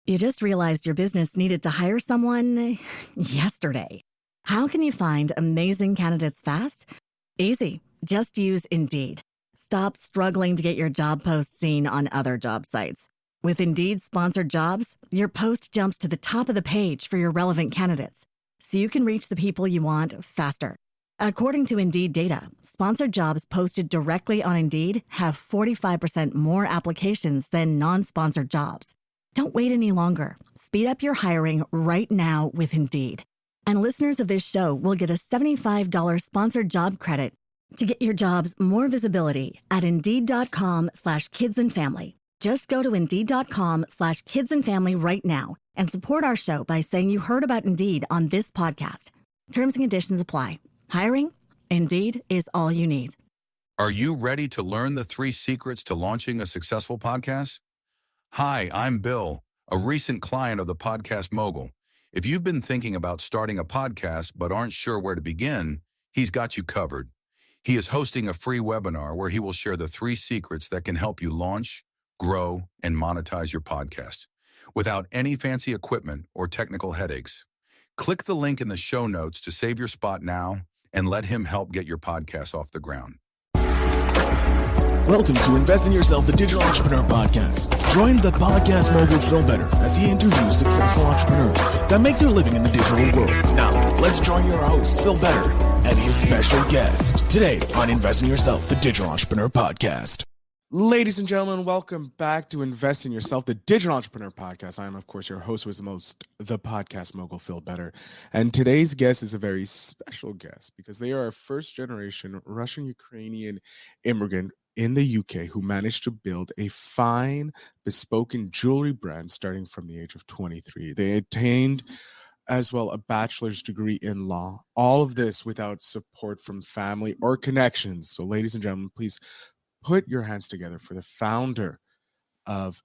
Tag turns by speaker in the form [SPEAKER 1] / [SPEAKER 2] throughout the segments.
[SPEAKER 1] You just realized your business needed to hire someone yesterday. How can you find amazing candidates fast? Easy. Just use Indeed. Stop struggling to get your job post seen on other job sites. With Indeed sponsored jobs, your post jumps to the top of the page for your relevant candidates, so you can reach the people you want faster. According to Indeed data, sponsored jobs posted directly on Indeed have 45% more applications than non-sponsored jobs. Don't wait any longer. Speed up your hiring right now with Indeed. And listeners of this show will get a $75 sponsored job credit to get your jobs more visibility at Indeed.com/kidsandfamily. Just go to Indeed.com/kidsandfamily right now and support our show by saying you heard about Indeed on this podcast. Terms and conditions apply. Hiring? Indeed is all you need.
[SPEAKER 2] Are you ready to learn the 3 secrets to launching a successful podcast? Hi, I'm Bill, a recent client of the Podcast Mogul. If you've been thinking about starting a podcast but aren't sure where to begin, he's got you covered. He is hosting a free webinar where he will share the 3 secrets that can help you launch, grow, and monetize your podcast without any fancy equipment or technical headaches. Click the link in the show notes to save your spot now and let him help get your podcast off the ground.
[SPEAKER 3] Welcome to Invest in Yourself, the Digital Entrepreneur Podcast. Join the Podcast Mogul Phil Better as he interviews successful entrepreneurs that make their living in the digital world. Now, let's join your host, Phil Better, and his special guest today on Invest in Yourself, the Digital Entrepreneur Podcast.
[SPEAKER 4] Ladies and gentlemen, welcome back to Invest in Yourself, the Digital Entrepreneur Podcast. I am, of course, your host with the most, the Podcast Mogul Phil Better. And today's guest is a very special guest because they are a first-generation Russian-Ukrainian immigrant in the UK who managed to build a fine, bespoken jewelry brand starting from the age of 23. They attained as well a bachelor's degree in law, all of this without support from family or connections. So ladies and gentlemen, please put your hands together for the founder of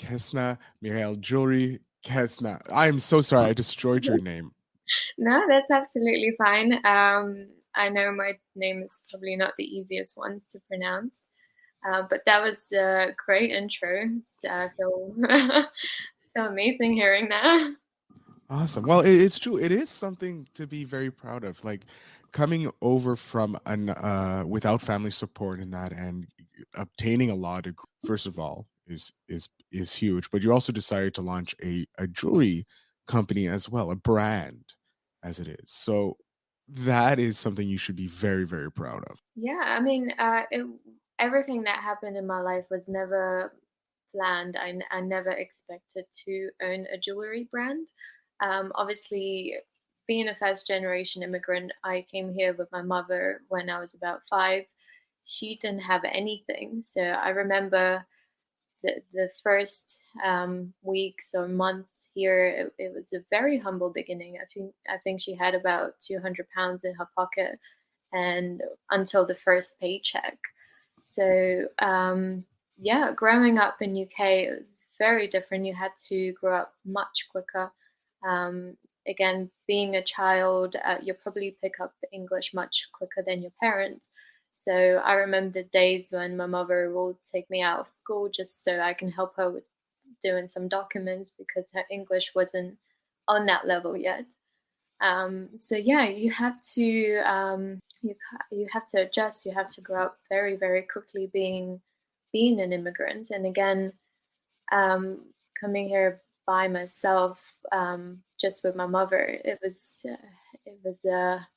[SPEAKER 4] Ksenia Mirella Jewellery. Ksenia, I am so sorry I destroyed your name.
[SPEAKER 5] No, that's absolutely fine. I know my name is probably not the easiest ones to pronounce, but that was a great intro. So I feel, feel amazing hearing that.
[SPEAKER 4] Awesome. Well, it's true. It is something to be very proud of. Like coming over from without family support in that and obtaining a law degree, first of all, is huge. But you also decided to launch a jewelry company as well, a brand as it is. So that is something you should be very, very proud of.
[SPEAKER 5] Yeah, I mean, everything that happened in my life was never planned. I never expected to own a jewelry brand. Obviously, being a first generation immigrant, I came here with my mother when I was about 5. She didn't have anything. So I remember the first weeks or months here, it was a very humble beginning. I think she had about £200 in her pocket, and until the first paycheck. So yeah, growing up in UK, it was very different. You had to grow up much quicker. Again, being a child, you probably pick up English much quicker than your parents. So I remember the days when my mother will take me out of school just so I can help her with doing some documents because her English wasn't on that level yet. So yeah, you have to you have to adjust. You have to grow up very, very quickly being an immigrant. And again, coming here by myself, just with my mother, it was a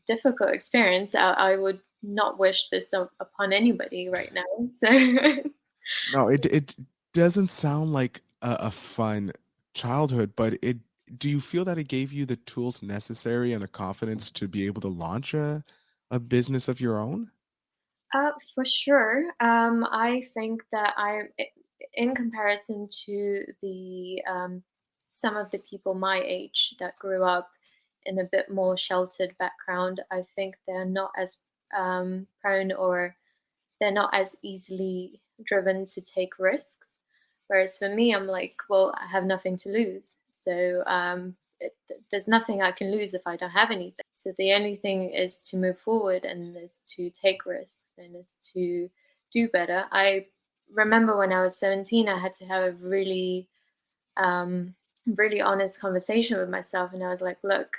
[SPEAKER 5] difficult experience. I would not wish this upon anybody right now. So
[SPEAKER 4] no, it doesn't sound like a fun childhood, but do you feel that it gave you the tools necessary and the confidence to be able to launch a business of your own?
[SPEAKER 5] For sure. I think that in comparison to the some of the people my age that grew up in a bit more sheltered background, I think they're not as prone, or they're not as easily driven to take risks. Whereas for me, I'm like, well, I have nothing to lose. So there's nothing I can lose if I don't have anything. So the only thing is to move forward and is to take risks and is to do better. I remember when I was 17, I had to have a really really honest conversation with myself. And I was like, look,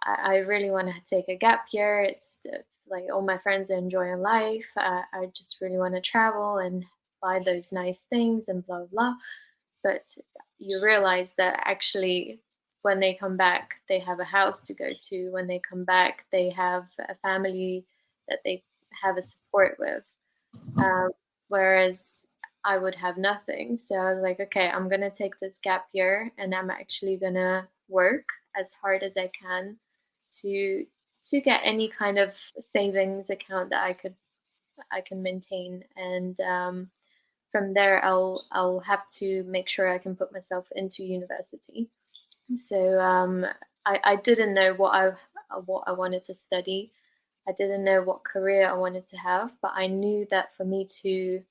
[SPEAKER 5] I really want to take a gap year. It's like all my friends are enjoying life. I just really want to travel and buy those nice things and blah, blah, blah. But you realize that actually when they come back, they have a house to go to. When they come back, they have a family that they have a support with. Whereas I would have nothing. So I was like, okay, I'm going to take this gap year and I'm actually going to work as hard as I can to get any kind of savings account that I can maintain. And from there, I'll have to make sure I can put myself into university. So I didn't know what I wanted to study. I didn't know what career I wanted to have, but I knew that for me to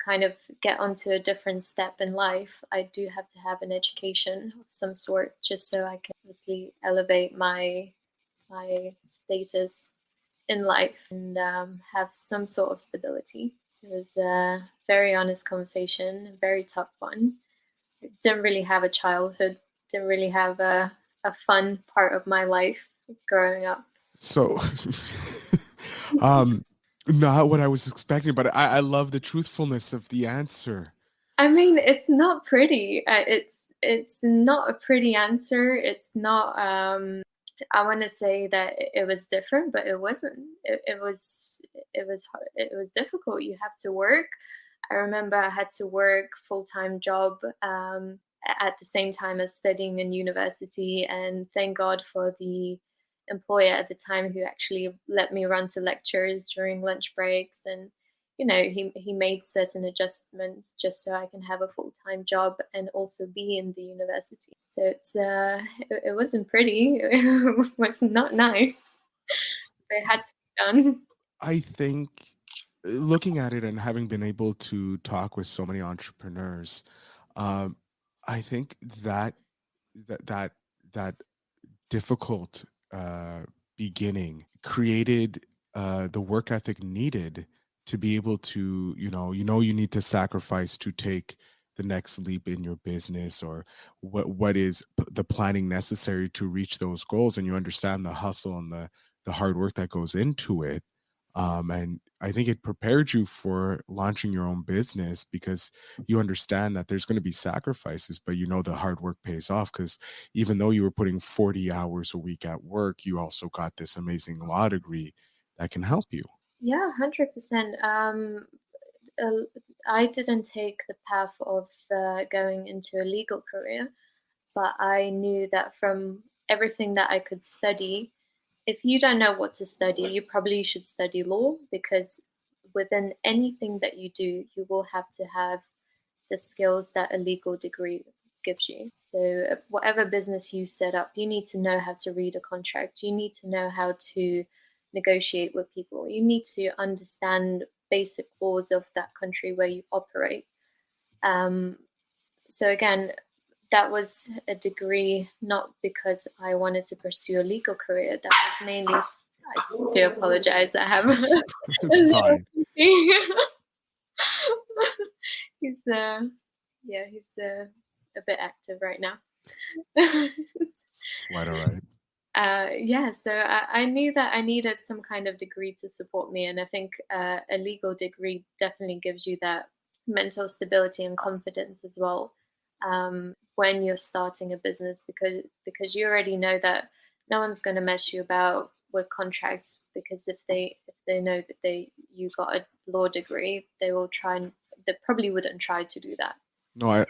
[SPEAKER 5] kind of get onto a different step in life, I do have to have an education of some sort, just so I can obviously elevate my status in life and have some sort of stability. So it was a very honest conversation, a very tough one. Didn't really have a childhood, didn't really have a fun part of my life growing up.
[SPEAKER 4] So, not what I was expecting, but I love the truthfulness of the answer.
[SPEAKER 5] I mean, it's not pretty. It's not a pretty answer. It's not. I want to say that it was different, but it wasn't. It was hard. It was difficult. You have to work. I remember I had to work full-time job at the same time as studying in university, and thank God for the employer at the time who actually let me run to lectures during lunch breaks, and he made certain adjustments just so I can have a full-time job and also be in the university. So it wasn't pretty. It was not nice, but it had to be done.
[SPEAKER 4] I think looking at it and having been able to talk with so many entrepreneurs, I think that difficult beginning created the work ethic needed to be able to, you need to sacrifice to take the next leap in your business, or what is the planning necessary to reach those goals. And you understand the hustle and the hard work that goes into it. And I think it prepared you for launching your own business, because you understand that there's going to be sacrifices, but the hard work pays off, because even though you were putting 40 hours a week at work, you also got this amazing law degree that can help you.
[SPEAKER 5] Yeah, 100%. I didn't take the path of going into a legal career, but I knew that from everything that I could study, if you don't know what to study, you probably should study law, because within anything that you do, you will have to have the skills that a legal degree gives you. So whatever business you set up, you need to know how to read a contract. You need to know how to negotiate with people. You need to understand basic laws of that country where you operate. So again, that was a degree not because I wanted to pursue a legal career. That was mainly, I do apologize, I have
[SPEAKER 4] it's fine.
[SPEAKER 5] He's a bit active right now.
[SPEAKER 4] Quite all right.
[SPEAKER 5] So I knew that I needed some kind of degree to support me, and I think a legal degree definitely gives you that mental stability and confidence as well when you're starting a business, because you already know that no one's going to mess you about with contracts, because if they know that you got a law degree, they probably wouldn't try to do that.
[SPEAKER 4] No,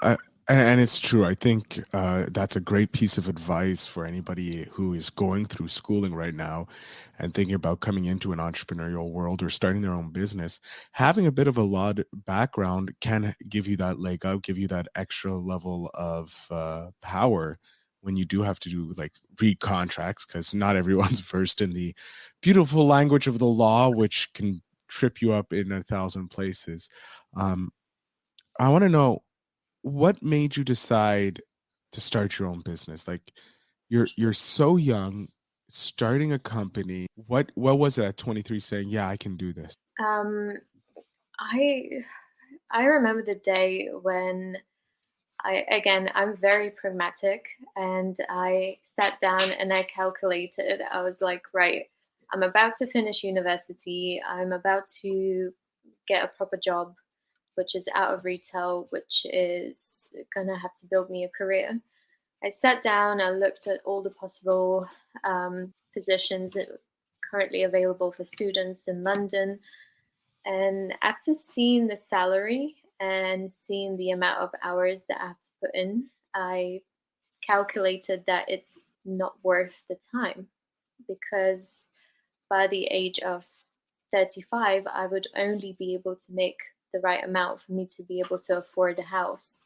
[SPEAKER 4] and it's true. I think that's a great piece of advice for anybody who is going through schooling right now and thinking about coming into an entrepreneurial world or starting their own business. Having a bit of a law background can give you that leg up, give you that extra level of power when you do have to read contracts, because not everyone's versed in the beautiful language of the law, which can trip you up in 1,000 places. I want to know, what made you decide to start your own business? Like, you're so young, starting a company. What was it at 23 saying, yeah, I can do this?
[SPEAKER 5] I remember the day when I'm very pragmatic, and I sat down and I calculated. I was like, right, I'm about to finish university. I'm about to get a proper job, which is out of retail, which is going to have to build me a career. I sat down, I looked at all the possible positions that currently available for students in London. And after seeing the salary and seeing the amount of hours that I have to put in, I calculated that it's not worth the time, because by the age of 35, I would only be able to make the right amount for me to be able to afford a house,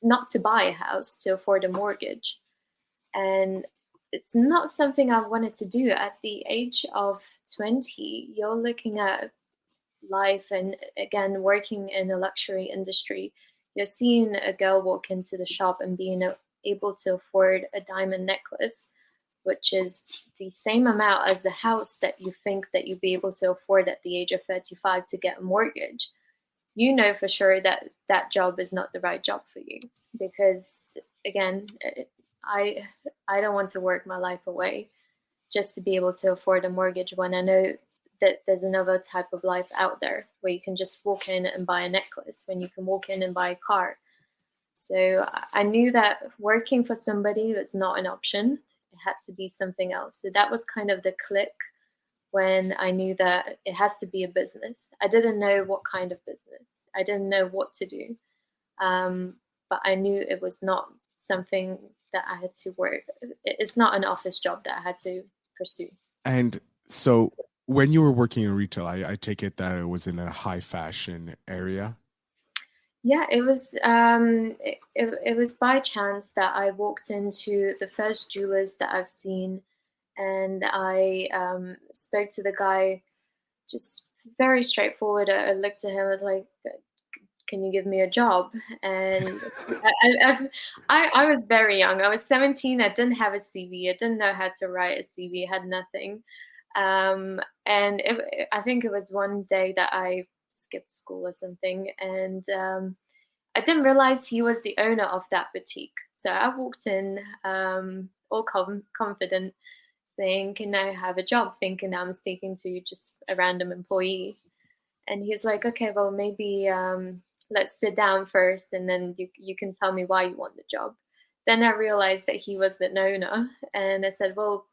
[SPEAKER 5] not to buy a house, to afford a mortgage. And it's not something I wanted to do. At the age of 20, you're looking at life, and again, working in the luxury industry, you're seeing a girl walk into the shop and being able to afford a diamond necklace, which is the same amount as the house that you think that you'd be able to afford at the age of 35 to get a mortgage. You know for sure that that job is not the right job for you, because again, I don't want to work my life away just to be able to afford a mortgage, when I know that there's another type of life out there where you can just walk in and buy a necklace, when you can walk in and buy a car. So I knew that working for somebody was not an option. It had to be something else. So that was kind of the click when I knew that it has to be a business. I didn't know what kind of business. I didn't know what to do. But I knew it was not something that I had to work. It's not an office job that I had to pursue.
[SPEAKER 4] And so when you were working in retail, I take it that it was in a high fashion area.
[SPEAKER 5] Yeah, it was. It was by chance that I walked into the first jewelers that I've seen, and I spoke to the guy, just very straightforward. I looked at him, I was like, "Can you give me a job?" And I was very young. I was 17. I didn't have a CV. I didn't know how to write a CV. I had nothing. And I think it was one day that I skipped school or something, and I didn't realize he was the owner of that boutique. So I walked in all confident, saying, "Can I have a job?" thinking I'm speaking to just a random employee. And he's like, "Okay, well, maybe let's sit down first, and then you can tell me why you want the job." Then I realized that he was the owner, and I said, "Well,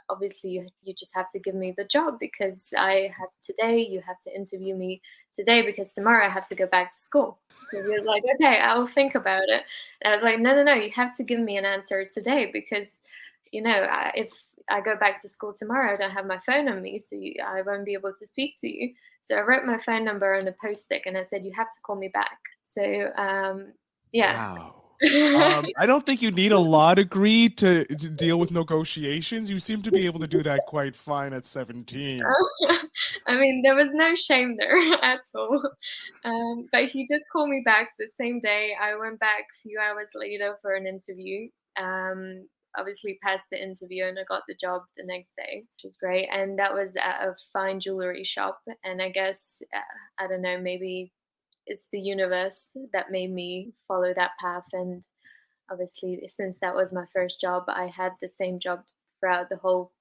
[SPEAKER 5] obviously you just have to give me the job, because I have today, you have to interview me today, because tomorrow I have to go back to school." So he was like, "Okay, I'll think about it." And I was like, no, you have to give me an answer today, because if I go back to school tomorrow, I don't have my phone on me, so I won't be able to speak to you. So I wrote my phone number on a post-it, and I said, "You have to call me back." So yeah.
[SPEAKER 4] Wow. I don't think you need a law degree to deal with negotiations. You seem to be able to do that quite fine at 17.
[SPEAKER 5] I mean, there was no shame there at all. But he did call me back the same day. I went back a few hours later for an interview. Obviously passed the interview, and I got the job the next day, which was great. And that was at a fine jewelry shop. And I guess, I don't know, maybe it's the universe that made me follow that path. And obviously, since that was my first job, I had the same job throughout the whole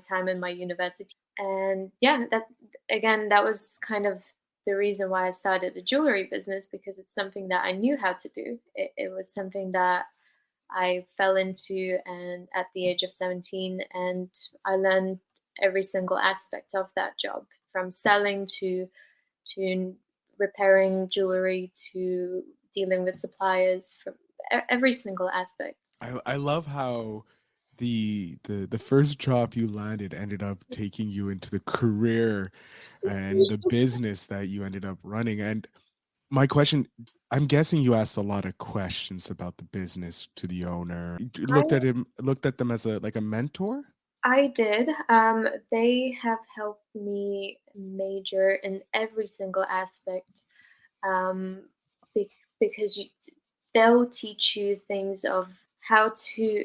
[SPEAKER 5] time in my university. And yeah, that was kind of the reason why I started a jewelry business, because it's something that I knew how to do. It was something that I fell into, and at the age of 17, and I learned every single aspect of that job, from selling to repairing jewelry to dealing with suppliers, from every single aspect.
[SPEAKER 4] I love how the first job you landed ended up taking you into the career and the business that you ended up running. And my question, I'm guessing you asked a lot of questions about the business to the owner. You looked at them as a mentor?
[SPEAKER 5] I did. They have helped me major in every single aspect, because they'll teach you things of how to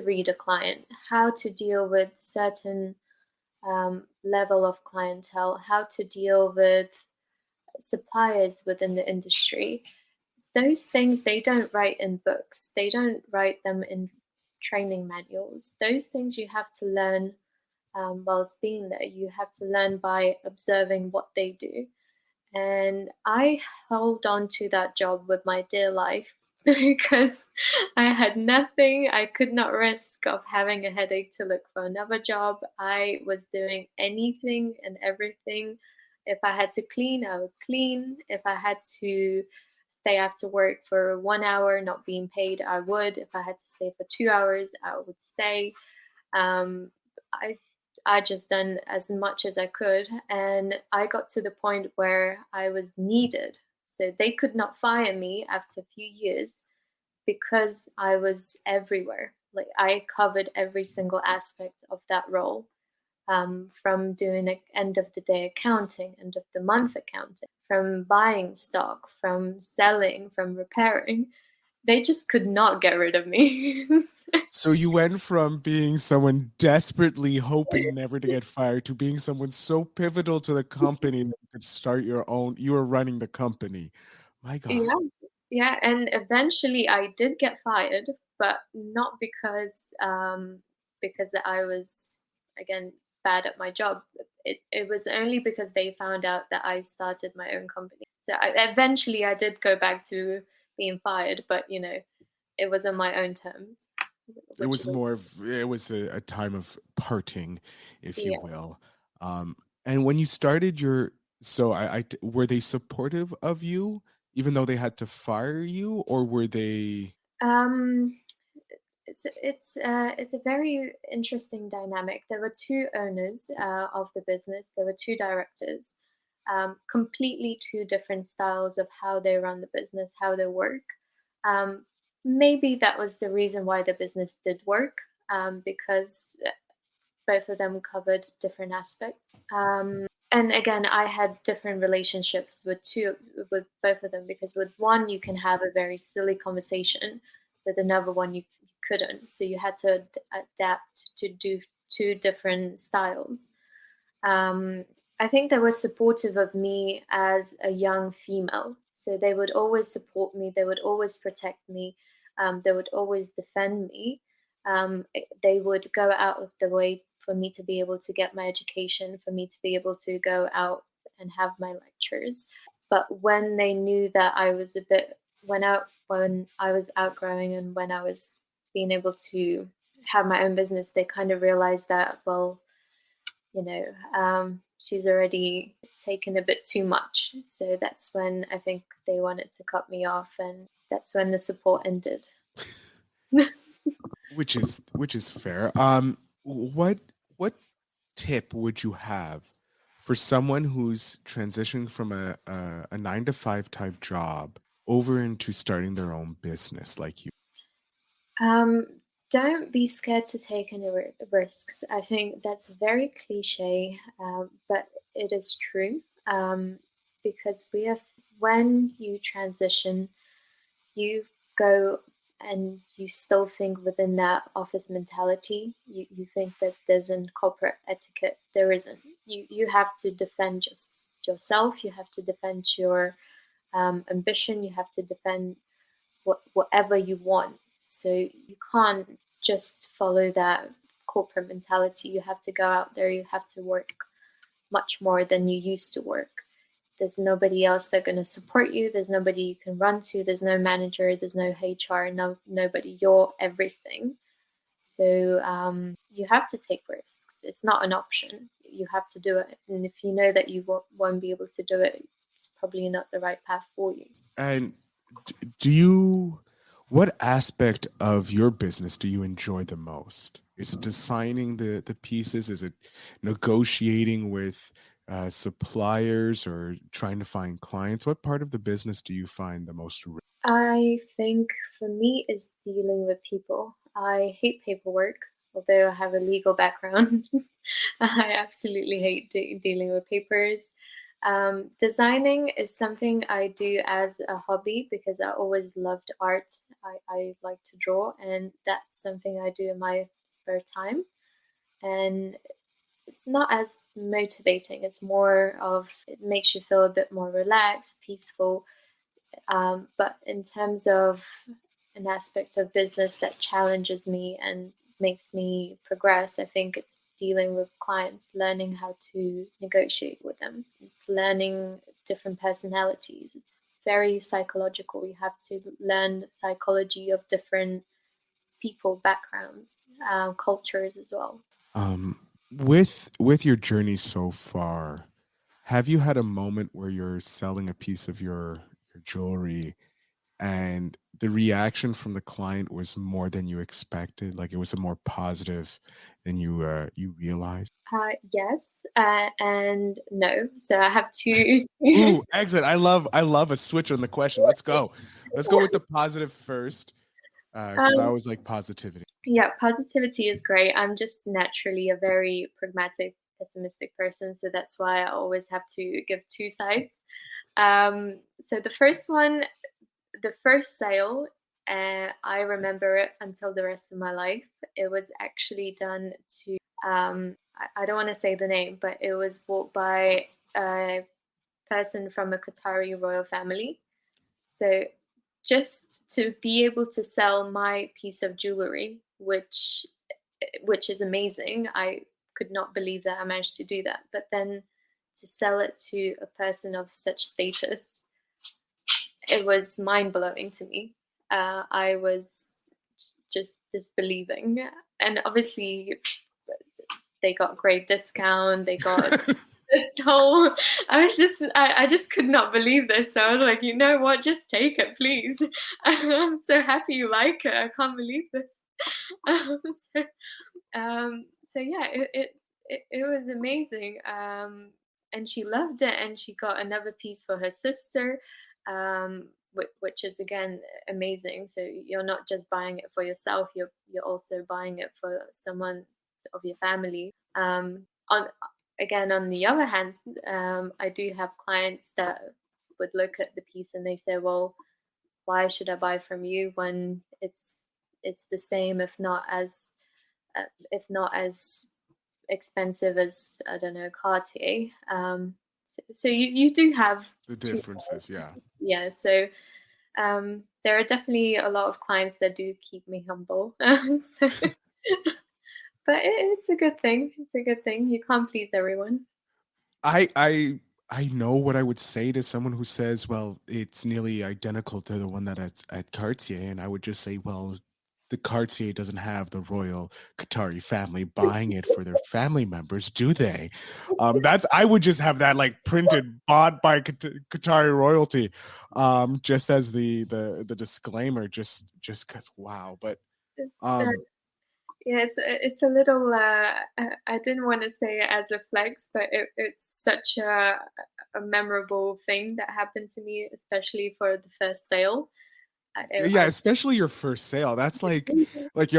[SPEAKER 5] read a client, how to deal with certain level of clientele, how to deal with suppliers within the industry. those things, they don't write in books. They don't write them in training manuals. Those things you have to learn whilst being there. You have to learn by observing what they do. And I held on to that job with my dear life because I had nothing. I could not risk of having a headache to look for another job. I was doing anything and everything. If I had to clean, I would clean. If I had to stay after work for 1 hour not being paid, I would. If I had to stay for 2 hours, I would stay. Um, I just done as much as I could, and I got to the point where I was needed. So they could not fire me after a few years because I was everywhere. Like, I covered every single aspect of that role, from doing end of the day accounting, end of the month accounting, from buying stock, from selling, from repairing. They just could not get rid of me.
[SPEAKER 4] So you went from being someone desperately hoping never to get fired to being someone so pivotal to the company that you could start your own. You were running the company. My God.
[SPEAKER 5] Yeah, yeah, and eventually I did get fired, but not because I was, again, bad at my job. It was only because they found out that I started my own company. So eventually I did go back to being fired, but it was on my own terms,
[SPEAKER 4] It
[SPEAKER 5] which
[SPEAKER 4] was
[SPEAKER 5] was,
[SPEAKER 4] more of, it was a time of parting, if you
[SPEAKER 5] yeah.
[SPEAKER 4] will. And when you started so were they supportive of you, even though they had to fire you, or were they?
[SPEAKER 5] Um, it's a very interesting dynamic. There were two owners of the business. There were two directors, completely two different styles of how they run the business, how they work. Um, Maybe that was the reason why the business did work, because both of them covered different aspects. And again, I had different relationships with both of them, because with one you can have a very silly conversation, with another one you couldn't. So you had to adapt to do two different styles. Um, I think they were supportive of me as a young female. So they would always support me. They would always protect me. They would always defend me. They would go out of the way for me to be able to get my education, for me to be able to go out and have my lectures. But when they knew that I was when I was outgrowing and when I was being able to have my own business, they kind of realized that, well, she's already taken a bit too much. So that's when I think they wanted to cut me off, and that's when the support ended.
[SPEAKER 4] Which is fair. What tip would you have for someone who's transitioning from a 9-to-5 type job over into starting their own business like you?
[SPEAKER 5] Don't be scared to take any risks. I think that's very cliche, but it is true, because when you transition, you go and you still think within that office mentality. You think that there's a corporate etiquette. There isn't. You have to defend yourself. You have to defend your ambition. You have to defend whatever you want. So you can't just follow that corporate mentality. You have to go out there. You have to work much more than you used to work. There's nobody else that's going to support you. There's nobody you can run to. There's no manager. There's no HR. Nobody. You're everything. So you have to take risks. It's not an option. You have to do it. And if you know that you won't be able to do it, it's probably not the right path for you.
[SPEAKER 4] And what aspect of your business do you enjoy the most? Is it designing the pieces? Is it negotiating with suppliers or trying to find clients? What part of the business do you find the most?
[SPEAKER 5] I think for me is dealing with people. I hate paperwork, although I have a legal background. I absolutely hate dealing with papers. Designing is something I do as a hobby because I always loved art. I like to draw, and that's something I do in my spare time. And it's not as motivating. It's more of, it makes you feel a bit more relaxed, peaceful. But in terms of an aspect of business that challenges me and makes me progress, I think it's dealing with clients, learning how to negotiate with them. It's learning different personalities. It's very psychological. You have to learn the psychology of different people, backgrounds, cultures as well.
[SPEAKER 4] With your journey so far, have you had a moment where you're selling a piece of your jewelry and the reaction from the client was more than you expected? Like it was a more positive than you realized?
[SPEAKER 5] Yes, and no. So I have two.
[SPEAKER 4] Ooh, excellent. I love a switch on the question. Let's go. Let's go with the positive first. Because I always like positivity.
[SPEAKER 5] Yeah, positivity is great. I'm just naturally a very pragmatic, pessimistic person, so that's why I always have to give two sides. So the first one, the first sale, I remember it until the rest of my life. It was actually done to, I don't want to say the name, but it was bought by a person from a Qatari royal family. So just to be able to sell my piece of jewelry, which is amazing. I could not believe that I managed to do that. But then to sell it to a person of such status, it was mind-blowing to me. I was just disbelieving. And obviously they got great discount. They got whole, I just could not believe this. So I was like, you know what, just take it, please. I'm so happy you like it. I can't believe this. So yeah, it was amazing. And she loved it, and she got another piece for her sister, which is again amazing. So you're not just buying it for yourself, you're also buying it for someone of your family. On the other hand, I do have clients that would look at the piece and they say, well, why should I buy from you when it's the same, if not as expensive as, I don't know, Cartier. So you do have
[SPEAKER 4] the differences, yeah.
[SPEAKER 5] Yeah. So there are definitely a lot of clients that do keep me humble. But it's a good thing. It's a good thing. You can't please everyone.
[SPEAKER 4] I know what I would say to someone who says, well, it's nearly identical to the one that at Cartier. And I would just say, well, the Cartier doesn't have the royal Qatari family buying it for their family members, do they? I would just have that like printed, bought by Qatari royalty, just as the disclaimer, just because, wow. But
[SPEAKER 5] yeah, it's a little. I didn't want to say it as a flex, but it's such a memorable thing that happened to me, especially for the first sale.
[SPEAKER 4] Especially your first sale. That's like your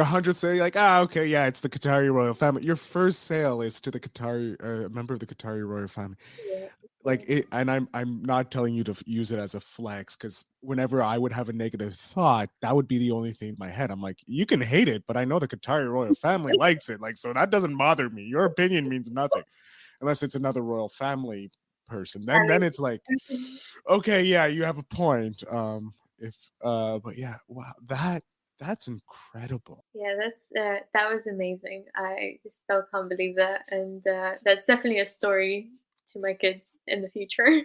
[SPEAKER 4] 100th sale. You're like, okay, yeah, it's the Qatari royal family. Your first sale is to the Qatari member of the Qatari royal family. Yeah. Like it, and I'm not telling you to use it as a flex, because whenever I would have a negative thought, that would be the only thing in my head. I'm like, you can hate it, but I know the Qatari royal family likes it. Like, so that doesn't bother me. Your opinion means nothing, unless it's another royal family person. Then it's like, okay, yeah, you have a point. But yeah, wow, that's incredible.
[SPEAKER 5] Yeah, that was amazing. I still can't believe that, and that's definitely a story to my kids in the future.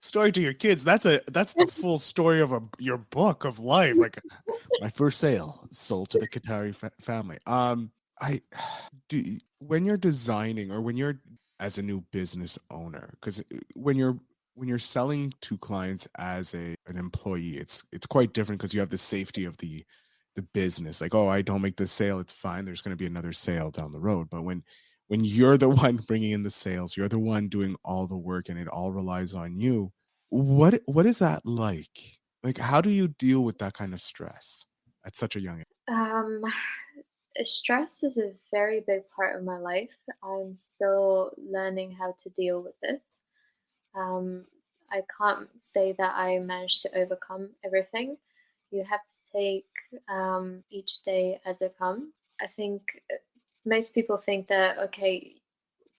[SPEAKER 4] Story to your kids. That's the full story of your book of life. Like, my first sale sold to the Qatari family. When you're designing, or when you're as a new business owner, because when you're selling to clients as an employee, it's quite different, because you have the safety of the business. Like, oh, I don't make this sale, it's fine. There's going to be another sale down the road. But when you're the one bringing in the sales, you're the one doing all the work, and it all relies on you. What is that like? Like, how do you deal with that kind of stress at such a young age?
[SPEAKER 5] Stress is a very big part of my life. I'm still learning how to deal with this. I can't say that I managed to overcome everything. You have to take each day as it comes. I think most people think that, okay,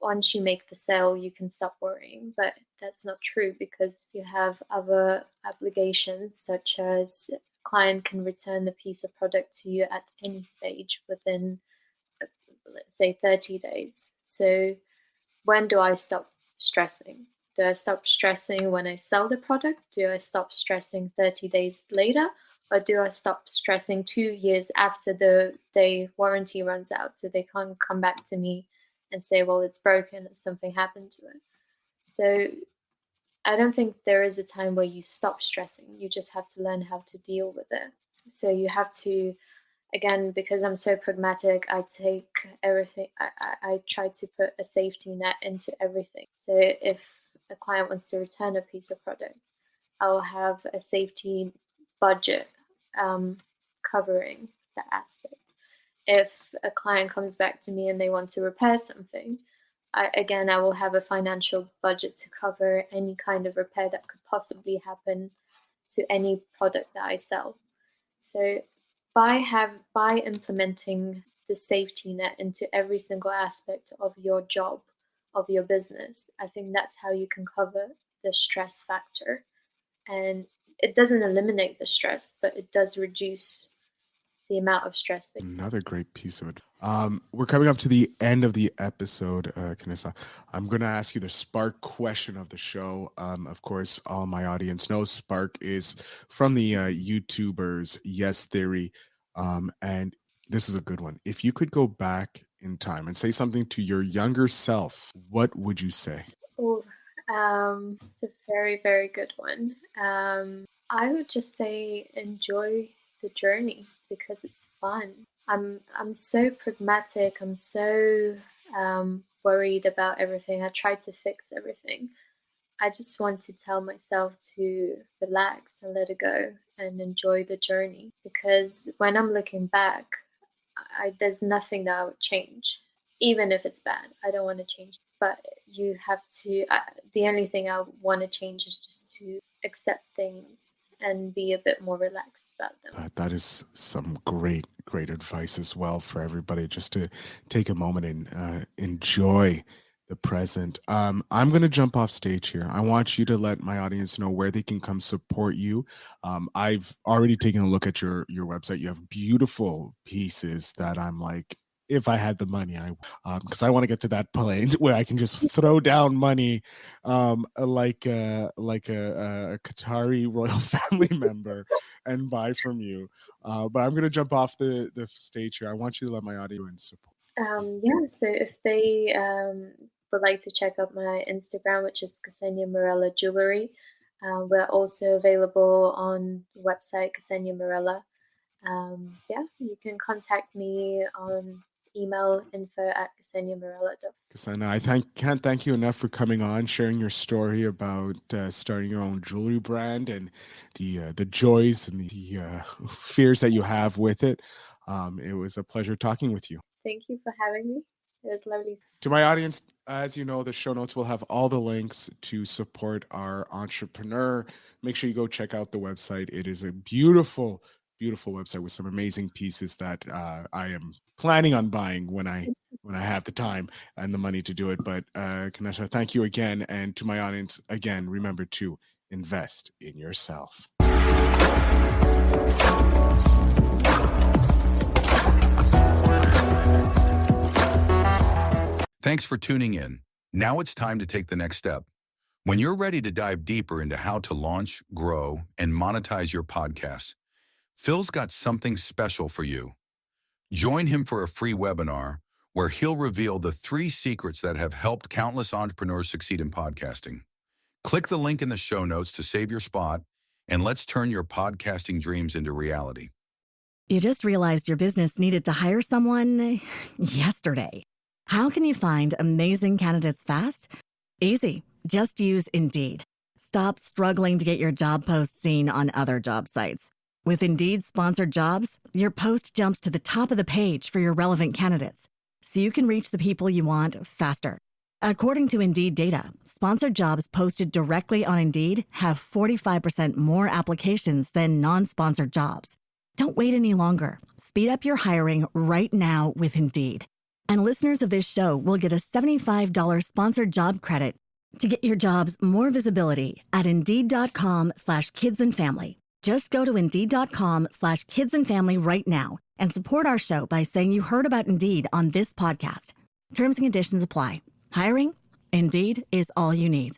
[SPEAKER 5] once you make the sale, you can stop worrying. But that's not true, because you have other obligations, such as client can return the piece of product to you at any stage within, let's say, 30 days. So when do I stop stressing? Do I stop stressing when I sell the product? Do I stop stressing 30 days later? Or do I stop stressing 2 years after the day warranty runs out, so they can't come back to me and say, well, it's broken or something happened to it? So I don't think there is a time where you stop stressing. You just have to learn how to deal with it. So you have to, again, because I'm so pragmatic, I take everything, I try to put a safety net into everything. So if a client wants to return a piece of product, I'll have a safety budget covering that aspect. If a client comes back to me and they want to repair something, I will have a financial budget to cover any kind of repair that could possibly happen to any product that I sell. So by implementing the safety net into every single aspect of your job, of your business, I think that's how you can cover the stress factor. And it doesn't eliminate the stress, but it does reduce the amount of stress.
[SPEAKER 4] Another great piece of it. We're coming up to the end of the episode, Ksenia. I'm going to ask you the Spark question of the show. Of course, all my audience knows Spark is from the YouTubers Yes Theory. And this is a good one. If you could go back in time and say something to your younger self, what would you say?
[SPEAKER 5] Oh, it's a very, very good one. I would just say enjoy the journey, because it's fun. I'm so pragmatic. I'm so worried about everything. I try to fix everything. I just want to tell myself to relax and let it go and enjoy the journey, because when I'm looking back, there's nothing that I would change, even if it's bad. I don't want to change. But you have to, the only thing I want to change is just to accept things and be a bit more relaxed about them.
[SPEAKER 4] That is some great advice as well for everybody, just to take a moment and enjoy the present. I'm going to jump off stage here. I want you to let my audience know where they can come support you. I've already taken a look at your website. You have beautiful pieces that I'm like, if I had the money, because I want to get to that point where I can just throw down money like a Qatari royal family member and buy from you. But I'm going to jump off the stage here. I want you to let my audience support.
[SPEAKER 5] So if they would like to check out my Instagram, which is Ksenia Mirella Jewellery, we're also available on the website Ksenia Mirella. You can contact me on email info@KseniaMirella.com.
[SPEAKER 4] Ksenia, I can't thank you enough for coming on, sharing your story about starting your own jewelry brand and the joys and the fears that you have with it. It was a pleasure talking with you.
[SPEAKER 5] Thank you for having me. It was lovely.
[SPEAKER 4] To my audience, as you know, the show notes will have all the links to support our entrepreneur. Make sure you go check out the website. It is a beautiful website with some amazing pieces that I am planning on buying when I have the time and the money to do it. But Ksenia, thank you again. And to my audience, again, remember to invest in yourself.
[SPEAKER 2] Thanks for tuning in. Now it's time to take the next step. When you're ready to dive deeper into how to launch, grow, and monetize your podcast, Phil's got something special for you. Join him for a free webinar where he'll reveal the 3 secrets that have helped countless entrepreneurs succeed in podcasting. Click the link in the show notes to save your spot, and let's turn your podcasting dreams into reality.
[SPEAKER 1] You just realized your business needed to hire someone yesterday. How can you find amazing candidates fast? Easy. Just use Indeed. Stop struggling to get your job post seen on other job sites. With Indeed sponsored jobs, your post jumps to the top of the page for your relevant candidates, so you can reach the people you want faster. According to Indeed data, sponsored jobs posted directly on Indeed have 45% more applications than non-sponsored jobs. Don't wait any longer. Speed up your hiring right now with Indeed. And listeners of this show will get a $75 sponsored job credit to get your jobs more visibility at Indeed.com/kidsandfamily. Just go to Indeed.com/kidsandfamily right now and support our show by saying you heard about Indeed on this podcast. Terms and conditions apply. Hiring? Indeed is all you need.